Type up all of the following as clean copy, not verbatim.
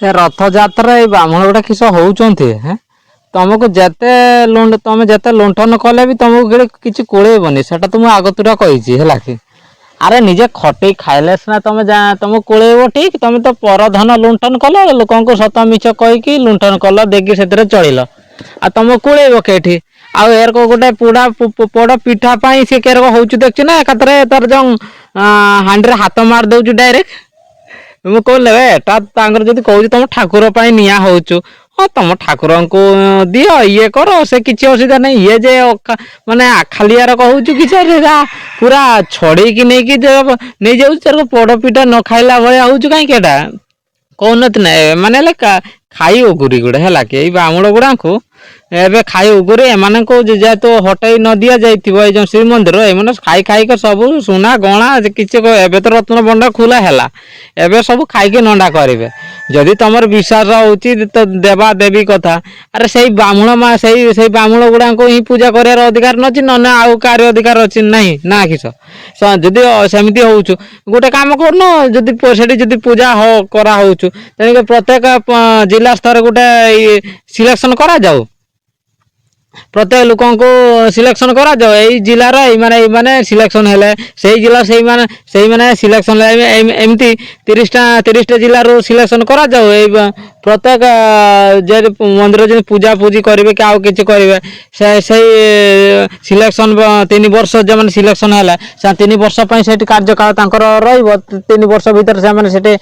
रथयात्रा ये ब्राह्मण गुड़ा किस होती है तुमको जिते तुम जिते लुंठन कले भी तुमको किसी कोलेबनी से तुम आगतुरा कही है कि अरे निजे खटे खाइले सीना तुम तुमको कोलेब ठीक तुम तो परधन लुंठन कल लोक सत मिछ कहीकि लुंठन कल देखिए से चल आ तुम कोलेब कहीं आउ एर को गोटे पोड़ा पड़ पिठापाई सी केरक हो देखु ना एकाथरे तार जो हांडी हाथ मार दौ डायरेक्ट मुझे कहले एटा जब कह तुम ठाकुर निया हो हाँ तुम ठाकुर को दियो ये कर से किसी असुविधा नहीं ये जे माने खालियार कहूँ कि पूरा छड़े की नहीं जाऊ पड़ पिठा न खाइला भाया हूँ कहीं कहन ना माने खाई उगुरी गुड़े है कि ब्राह्मण गुड़ा को एबे खाई उगुरी एम को जेहेतु हटाई न दि जाए जो श्रीमंदिर एम खाई खाई सब सुना गणा किसी एबे तो रत्न भंडार खुला है एबे सब खाई नंडा करेंगे जदि तुम विश्वास होची तो देवा देवी कथा अरे से ब्राह्मण से ब्राह्मण गुड़ा को ही पूजा कर अधिकार नची न आउ कार अधिकार अच्छी नहीं ना किस जदि सेमती हो गोटे कम कर पूजा हो करा प्रत्येक जिला स्तर गोटे सिलेक्शन करा जाऊ प्रत्येक लोक को सिलेक्शन करा जाओ यही जिलार माने सिलेक्शन है से जिला से माने सिलेक्शन एमती 30टा जिलार सिलेक्शन करा जाओ यही प्रत्येक जे मंदिर जो पूजा पूजी करेंगे कि आउ कि करेंगे से सिलेक्शन 3 वर्ष जो मैंने सिलेक्शन है 3 वर्ष से कार्यकाल रो वर्ष भितर से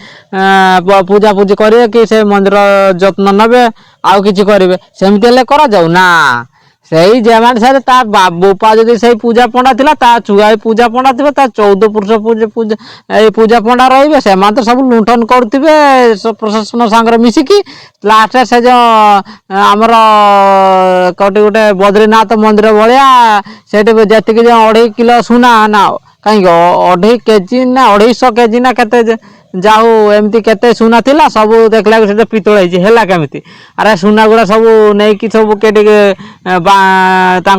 पूजा पूजी करेंगे कि से मंदिर जत्न नबे आउ कि करेंगे सेमती करा जाऊ ना सही जमान से बोपा जदि से पूजा पंडा था छुआ पूजा पंडा थे 14 पुरुष पूजा पंडा रे से तो सब लुंठन करुवे प्रशासन सांगे मिसिकी लास्ट से जो आमर कौटी गोटे बद्रीनाथ मंदिर भाया से जी जो 2.5 किलो सुना ना कहीं 2.5 केजी ना 250 केजी ना के जाऊ एमती केते सुना थिला सब देखला से पितल है केमी अरे सुना गुड़ा सब नहीं कि सब के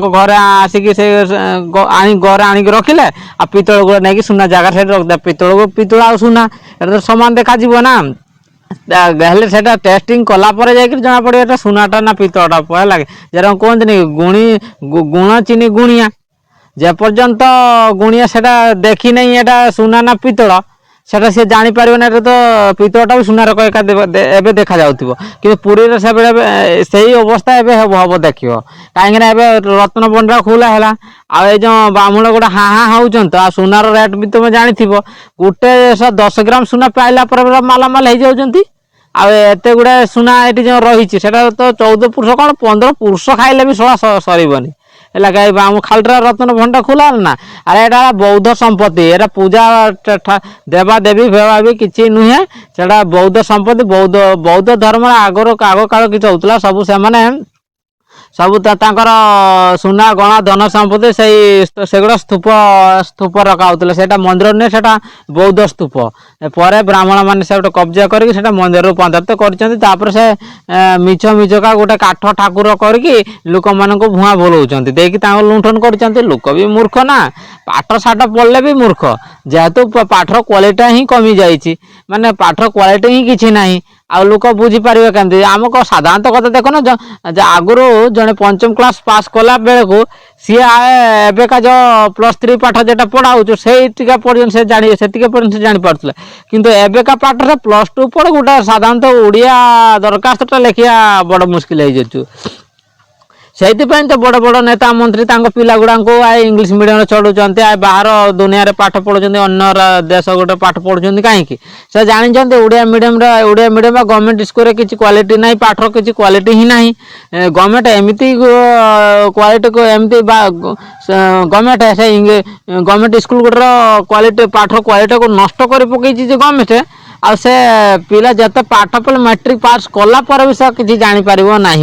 घर आसिक से घर आनिक रखिले आ पितल गुड़ा नहीं सुना जगह से रखदे पितल आ सुना तो सामान देखा ना हेल्ले से टेस्टिंग कलापर जा जना पड़े सुनाटा ना पितलटा है लगे जरा कहते गुणी गुण चीनी गुणिया जे पर्यंत गुणिया से देखी नहीं एटा सुना ना पितल सेटा सी जापर ना तो पितलटा भी सुनार एवं देखा जाऊँ कि पुरी से अवस्था एवं हम देख कहीं रत्न भंडार खुला है आ जो ब्राह्मण गुड़ा हाँ हाँ हो सुनार रेट भी तुम जानी गोटे 10 ग्राम सुना पाइला मालामाल हो जाती आते गुड़ा सुना ये जो रही तो 14 पुरुष कौन 15 पुरुष खाइले भी सड़ा सरबनी है खालटा रत्न भंडार खुला ना अरे यहाँ बौद्ध संपत्ति एरा पूजा देवा देवी भेवा भी किसी नुहे से बौद्ध संपत्ति बौद्ध धर्म आग काल कि होता सब से सब सुना गणा धन संपत्ति से गुड़ा स्तूप स्तूप रखा होता से मंदिर नुहे से बौद्ध स्तूप पर ब्राह्मण मैंने से कब्जा करके मंदिर रूपांतरित कर से मिछ मिछका गोटे काठ ठाकुर करके लोक मान भुआ भोलाउं देखिए लुंठन कर लोक भी मूर्ख ना पाठ साठ पढ़ले भी मूर्ख जेहेतु पाठर क्वालिटी ही कमी जाइए माने पाठर क्वालिटी ही किसी ना आ लोक बुझीपारे कमी आम साधारणतः कथा देख ना आगुरी जड़े 5म क्लास पास कला बेले को सी एबेका जो +3 पाठ जेटा पढ़ा से पर्यटन से जानी से पर्यटन से जापारे किंतु एबेका पाठ से +2 पढ़ गोटे साधारणतः ओडिया दरखास्त लिखा बड़ मुस्किल हो जाचु से तो बड़ बड़ नेता मंत्री पिला गुड़ा को इंग्लीश मीडियम चढ़ाऊँ बाहर दुनिया रे पाठ पढ़ुं अन्य देश गोटे पाठ पढ़ुं कहीं से जानते ओडिया मीडियम गवर्नमेंट स्कूल किसी क्वालिटी ना पाठर किसी क्वालिटी ही ना गवर्नमेंट एमती क्वालिटी को एमती गवर्नमेंट से गवर्नमेंट स्कूल गोटर क्वालिटी पाठर क्वालिटी को नष्ट कर पकई गवर्नमेंट आ से पिला जिते पाठ पढ़े मैट्रिक पास कलापर भी से किसी जापर ना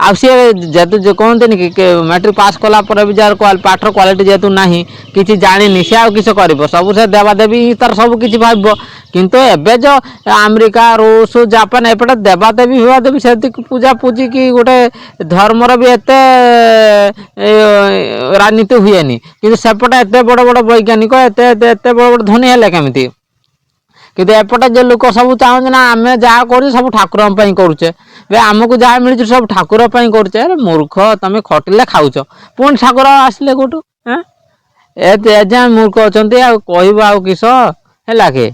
आ सी जेहतु कहते कि मैट्रिक पास कलापर भी जार पाठर क्वालिटी जेहतु ना कि जानी सी आउ किसी कर सब से देवादेवी तार सब किसी भाव किंतु एबे जो अमेरिका रूस जापान एपटे देवादेवी विवादेवी से पूजा पूजी कि गोटे धर्मर भी एत ରାଜନୀତି ହୁଏନି, କିନ୍ତୁ ସେପଟେ ଏତେ ବଡ଼ ବଡ଼ ବୈଜ୍ଞାନିକ ଏତେ ଏତେ ଏତେ ବଡ଼ ବଡ଼ ଧନୀ ହେଲେ କେମିତି? କିନ୍ତୁ ଏପଟେ ଯେ ଲୋକ ସବୁ ଚାହୁଁଛନ୍ତି ନା ଆମେ ଯାହା କରୁଛୁ ସବୁ ଠାକୁରଙ୍କ ପାଇଁ କରୁଛେ, ଆମକୁ ଯାହା ମିଳୁଛି ସବୁ ଠାକୁର ପାଇଁ କରୁଛେ। ଆରେ ମୂର୍ଖ, ତମେ ଖଟିଲେ ଖାଉଛ, ପୁଣି ଠାକୁର ଆସିଲେ କୋଉଠୁ? ଏଯାଏଁ ମୂର୍ଖ ଅଛନ୍ତି, ଆଉ କହିବ ଆଉ କିସ ହେଲା କି?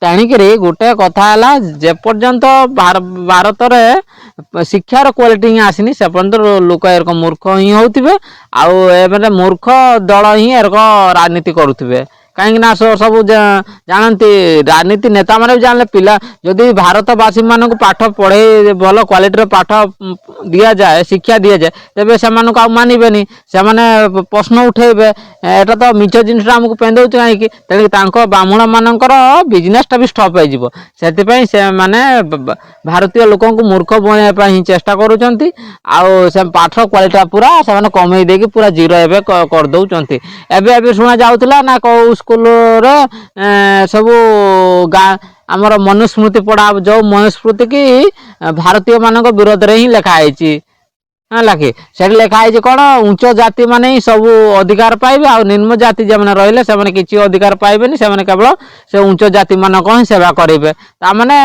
ତେଣିକିରି ଗୋଟେ କଥା ହେଲା, ଯେପର୍ଯ୍ୟନ୍ତ ଭାରତରେ ଶିକ୍ଷାର କ୍ୱାଲିଟି ହିଁ ଆସିନି ସେ ପର୍ଯ୍ୟନ୍ତ ଲୋକ ଏରକମ ମୂର୍ଖ ହିଁ ହଉଥିବେ, ଆଉ ଏମାନେ ମୂର୍ଖ ଦଳ ହିଁ ଏରକ ରାଜନୀତି କରୁଥିବେ। କାହିଁକି ନା ସବୁ ଜାଣନ୍ତି, ରାଜନୀତି ନେତା ମାନେ ବି ଜାଣିଲେ ପିଲା ଯଦି ଭାରତବାସୀ ମାନଙ୍କୁ ପାଠ ପଢ଼େଇ ଭଲ କ୍ୱାଲିଟିର ପାଠ ଦିଆଯାଏ, ଶିକ୍ଷା ଦିଆଯାଏ, ତେବେ ସେମାନଙ୍କୁ ଆଉ ମାନିବେନି, ସେମାନେ ପ୍ରଶ୍ନ ଉଠେଇବେ, ଏଟା ତ ମିଛ ଜିନିଷଟା ଆମକୁ ପେନ୍ଦଉଛି କାହିଁକି? ତେଣୁ ତାଙ୍କ ବ୍ରାହ୍ମଣ ମାନଙ୍କର ବିଜନେସଟା ବି ଷ୍ଟପ୍ ହେଇଯିବ। ସେଥିପାଇଁ ସେମାନେ ଭାରତୀୟ ଲୋକଙ୍କୁ ମୂର୍ଖ ବନେଇବା ପାଇଁ ହିଁ ଚେଷ୍ଟା କରୁଛନ୍ତି, ଆଉ ସେ ପାଠ କ୍ୱାଲିଟିଟା ପୁରା ସେମାନେ କମେଇ ଦେଇକି ପୁରା ଜିରୋ ଏବେ କରିଦଉଛନ୍ତି। ଏବେ ଏବେ ଶୁଣା ଯାଉଥିଲା ନା କୋଉ ସ୍କୁଲରେ ସବୁ ଗାଁ ଆମର ମନୁସ୍ମୃତି ପଢ଼ା, ଯୋଉ ମନୁସ୍ମୃତି କି ଭାରତୀୟ ମାନଙ୍କ ବିରୋଧରେ ହିଁ ଲେଖା ହେଇଛି, ହେଲା କି? ସେଠି ଲେଖା ହେଇଛି କଣ, ଉଚ୍ଚ ଜାତି ମାନେ ହିଁ ସବୁ ଅଧିକାର ପାଇବେ, ଆଉ ନିମ୍ନ ଜାତି ଯେଉଁମାନେ ରହିଲେ ସେମାନେ କିଛି ଅଧିକାର ପାଇବେନି, ସେମାନେ କେବଳ ସେ ଉଚ୍ଚ ଜାତି ମାନଙ୍କ ହିଁ ସେବା କରିବେ। ତାମାନେ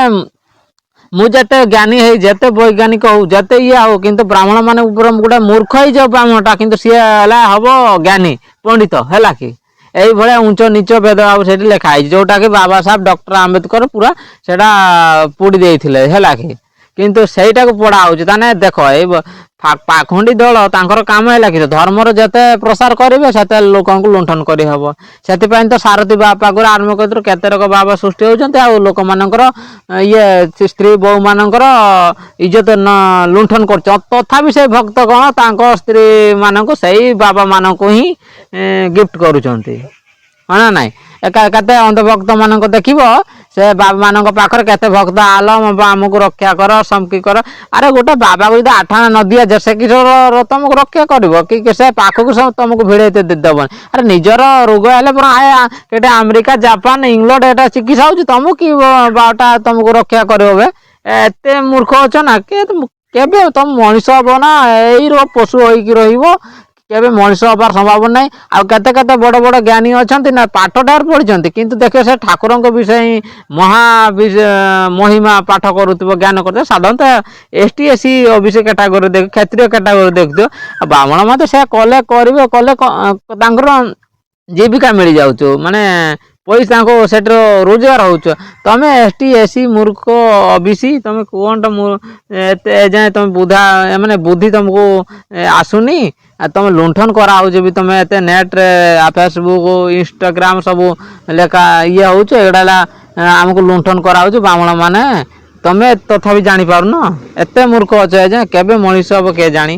ମୁଁ ଯେତେ ଜ୍ଞାନୀ ହେଇ, ଯେତେ ବୈଜ୍ଞାନିକ ହଉ, ଯେତେ ଇଏ ହଉ, କିନ୍ତୁ ବ୍ରାହ୍ମଣ ମାନେ ଉପରେ ଗୋଟେ ମୂର୍ଖ ହେଇଯାଉ ବ୍ରାହ୍ମଣଟା, କିନ୍ତୁ ସିଏ ହେଲା ହବ ଜ୍ଞାନୀ ପଣ୍ଡିତ, ହେଲା କି? এইଭଳିଆ ଉଚ୍ଚ ନିଚ ଭେଦଭାବ ସେଠି ଲେଖା ହେଇଛି, ଯୋଉଟା କି ବାବା ସାହେବ ଡକ୍ଟର ଆମ୍ବେଦକର ପୁରା ସେଟା ପୋଡ଼ି ଦେଇଥିଲେ, ହେଲା କି? କିନ୍ତୁ ସେଇଟାକୁ ପଢ଼ା ହଉଛି। ତାହେଲେ ଦେଖ, ଏଇ ପାଖଣ୍ଡି ଦଳ ତାଙ୍କର କାମ ହେଲା କି ଧର୍ମର ଯେତେ ପ୍ରସାର କରିବେ ସେତେ ଲୋକଙ୍କୁ ଲୁଣ୍ଠନ କରିହବ। ସେଥିପାଇଁ ତ ସାରଥୀ ବାପାକୁ ଆରମ୍ଭ କରିଥିଲୁ କେତେ ରକ ବାବା ସୃଷ୍ଟି ହଉଛନ୍ତି, ଆଉ ଲୋକମାନଙ୍କର ଇଏ ସ୍ତ୍ରୀ ବୋହୂ ମାନଙ୍କର ଇଜ୍ଜତ ଲୁଣ୍ଠନ କରୁଛ। ତଥାପି ସେ ଭକ୍ତ କଣ ତାଙ୍କ ସ୍ତ୍ରୀ ମାନଙ୍କୁ ସେଇ ବାବା ମାନଙ୍କୁ ହିଁ ଗିଫ୍ଟ କରୁଛନ୍ତି, ହଁ ନା ନାଇଁ? କେତେ ଅନ୍ଧଭକ୍ତ ମାନଙ୍କ ଦେଖିବ, ସେ ବାବା ମାନଙ୍କ ପାଖରେ କେତେ ଭକ୍ତ ଆଲ ଆମକୁ ରକ୍ଷା କର, ସମକି କର। ଆରେ ଗୋଟେ ବାବାକୁ ଯଦି 8 ଆଣା ନ ଦିଆଯାଏ, ସେ କିଶୋର ତମକୁ ରକ୍ଷା କରିବ କି? ସେ ପାଖକୁ ତମକୁ ଭିଡ଼େଇ ଦେବନି। ଆରେ ନିଜର ରୋଗ ହେଲେ ପରା ଏଟା ଆମେରିକା, ଜାପାନ, ଇଂଲଣ୍ଡ ଏଟା ଚିକିତ୍ସା ହଉଛି, ତମକୁ କି ବାଟା ତମକୁ ରକ୍ଷା କରିବ? ଏତେ ମୂର୍ଖ ଅଛ ନା? କେବେ ତମ ମଣିଷ ହବ ନା ଏଇ ପଶୁ ହେଇକି ରହିବ, କେବେ ମଣିଷ ହବାର ସମ୍ଭାବନା ନାହିଁ। ଆଉ କେତେ କେତେ ବଡ଼ ବଡ଼ ଜ୍ଞାନୀ ଅଛନ୍ତି ନା, ପାଠ ଢେର ପଢ଼ିଛନ୍ତି, କିନ୍ତୁ ଦେଖିବ ସେ ଠାକୁରଙ୍କ ବିଷୟ ହିଁ ମହିମା ପାଠ କରୁଥିବ, ଜ୍ଞାନ କରୁଥିବ। ସାଧାରଣତଃ ST SC OBC କ୍ୟାଟାଗୋରୀ ଦେଖ, କ୍ଷତ୍ରିୟ କ୍ୟାଟାଗୋରୀ ଦେଖୁଥିବ, ଆଉ ବ୍ରାହ୍ମଣ ମତେ ସେ କଲେ କରିବେ, କଲେ ତାଙ୍କର ଜୀବିକା ମିଳିଯାଉଛୁ, ମାନେ ପଇସା ତାଙ୍କୁ ସେଠିର ରୋଜଗାର ହଉଛ। ତମେ ST SC ମୂର୍ଖ OBC, ତମେ କୁହନ୍ତ ଏତେ ଏଯାଏଁ ତମେ ମାନେ ବୁଦ୍ଧି ତମକୁ ଆସୁନି, ଆଉ ତମେ ଲୁଣ୍ଠନ କରାହଉଛି ବି। ତମେ ଏତେ ନେଟ୍ରେ ଫେସବୁକ୍, ଇନଷ୍ଟାଗ୍ରାମ ସବୁ ଲେଖା ଇଏ ହଉଛି, ଏଗୁଡ଼ା ହେଲା ଆମକୁ ଲୁଣ୍ଠନ କରାହଉଛି ବ୍ରାହ୍ମଣ ମାନେ, ତମେ ତଥାପି ଜାଣିପାରୁନ? ଏତେ ମୂର୍ଖ ଅଛ ଯେ କେବେ ମଣିଷ ହବ କିଏ ଜାଣି?